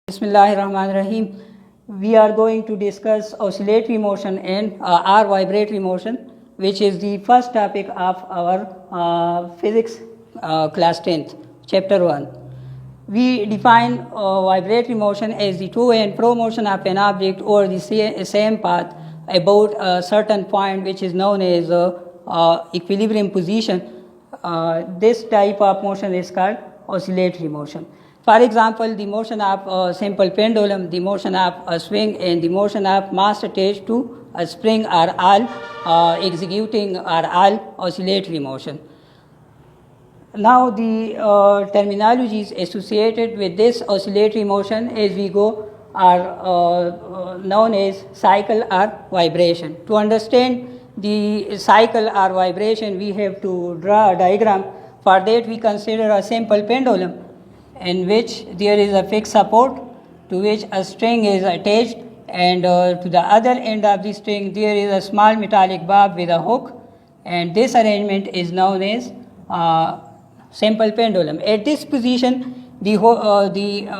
Bismillahirrahmanirrahim. We are going to discuss oscillatory motion and or vibratory motion, which is the first topic of our physics class 10th, chapter 1. We define vibratory motion as the to and fro motion of an object over the same path about a certain point, which is known as equilibrium position. This type of motion is called oscillatory motion. For example, the motion of a simple pendulum, the motion of a swing, and the motion of mass attached to a spring are all oscillatory motion. Now, the terminologies associated with this oscillatory motion as we go are known as cycle or vibration. To understand the cycle or vibration, we have to draw a diagram. For that, we consider a simple pendulum in which there is a fixed support to which a string is attached, and to the other end of the string there is a small metallic bob with a hook, and this arrangement is known as simple pendulum. At this position, the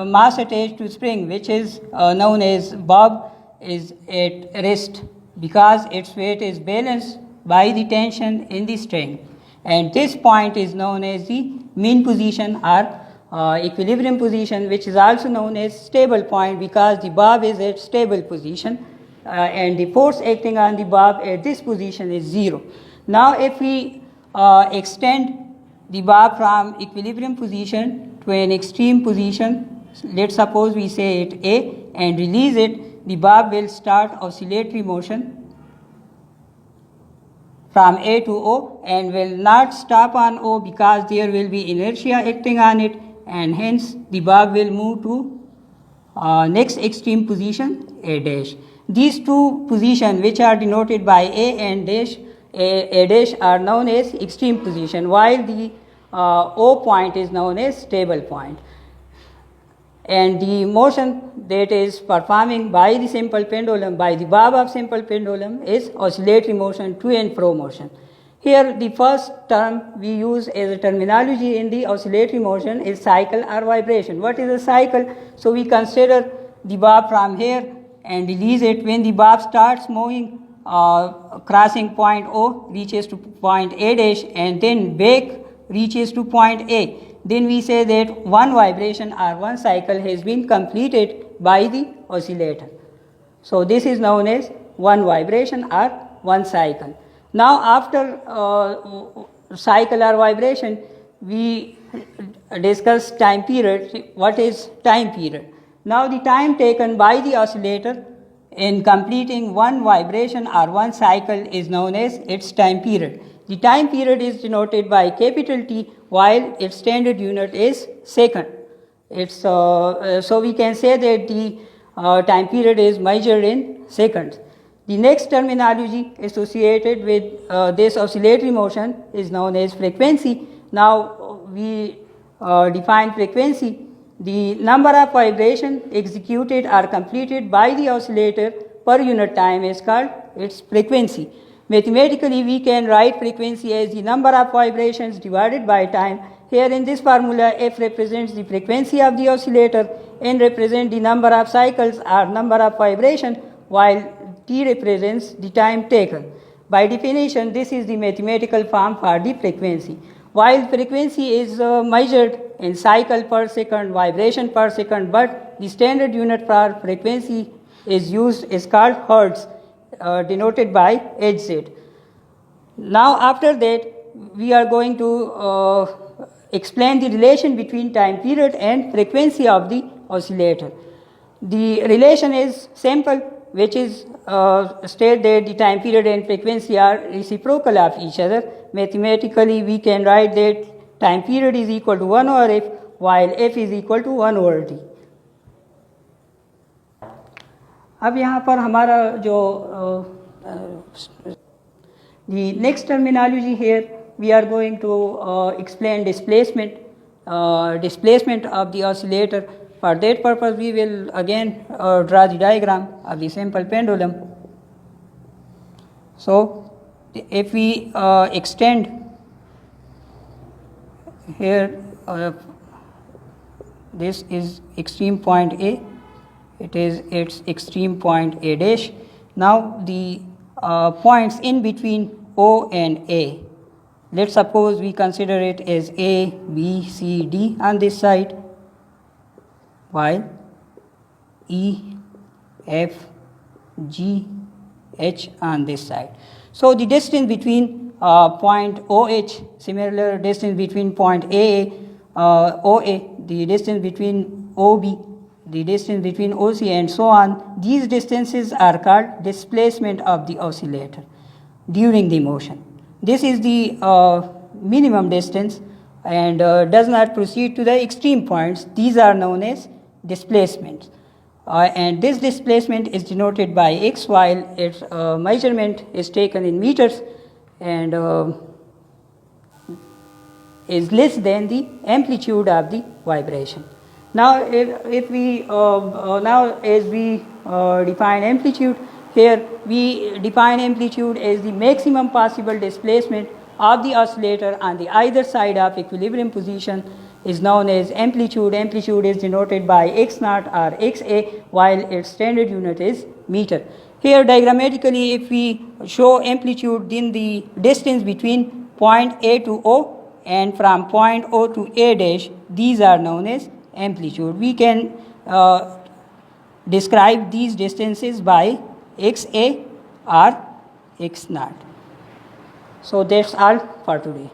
mass attached to spring, which is known as bob, is at rest because its weight is balanced by the tension in the string, and this point is known as the mean position or equilibrium position, which is also known as stable point because the bob is at stable position and the force acting on the bob at this position is 0. Now, if we extend the bob from equilibrium position to an extreme position, let's suppose we say it A, and release it, the bob will start oscillatory motion from A to O and will not stop on O because there will be inertia acting on it, and hence the bob will move to next extreme position, A dash. These two positions, which are denoted by A and dash, A dash, are known as extreme position, while the O point is known as stable point. And the motion that is performing by the simple pendulum, by the bob of simple pendulum, is oscillatory motion, to and fro motion. Here, the first term we use as a terminology in the oscillatory motion is cycle or vibration. What is a cycle? So, we consider the bob from here and release it. When the bob starts moving, crossing point O, reaches to point A dash, and then back reaches to point A. Then we say that one vibration or one cycle has been completed by the oscillator. So, this is known as one vibration or one cycle. Now, after cycle or vibration, we discuss time period. What is time period? Now, the time taken by the oscillator in completing one vibration or one cycle is known as its time period. The time period is denoted by capital T, while its standard unit is second. So we can say that the time period is measured in seconds. The next terminology associated with this oscillatory motion is known as frequency. Now, we define frequency. The number of vibrations executed or completed by the oscillator per unit time is called its frequency. Mathematically, we can write frequency as the number of vibrations divided by time. Here in this formula, F represents the frequency of the oscillator, N represents the number of cycles or number of vibrations, while T represents the time taken. By definition, this is the mathematical form for the frequency. While frequency is measured in cycle per second, vibration per second, but the standard unit for frequency is called hertz, denoted by Hz. Now, after that, we are going to explain the relation between time period and frequency of the oscillator. The relation is simple, which is state that the time period and frequency are reciprocal of each other. Mathematically, we can write that time period is equal to 1 over f, while f is equal to 1 over t. अब यहाँ पर हमारा जो the next terminology here, we are going to explain displacement of the oscillator. For that purpose, we will again draw the diagram of the simple pendulum. So, if we extend here, this is extreme point A, it is its extreme point A dash. Now the points in between O and A, let's suppose we consider it as A, B, C, D on this side, while E, F, G, H on this side. So the distance between point OH, similar distance between point AA, OA, the distance between OB, the distance between OC, and so on, these distances are called displacement of the oscillator during the motion. This is the minimum distance and does not proceed to the extreme points. These are known as displacements. And this displacement is denoted by x, while its measurement is taken in meters and is less than the amplitude of the vibration. Now, if we now as we define amplitude, here we define amplitude as the maximum possible displacement of the oscillator on the either side of equilibrium position is known as amplitude. Amplitude is denoted by x naught or xa, while its standard unit is meter. Here diagrammatically, if we show amplitude, then the distance between point A to O and from point O to A dash, these are known as amplitude. We can describe these distances by xa or x naught. So that's all for today.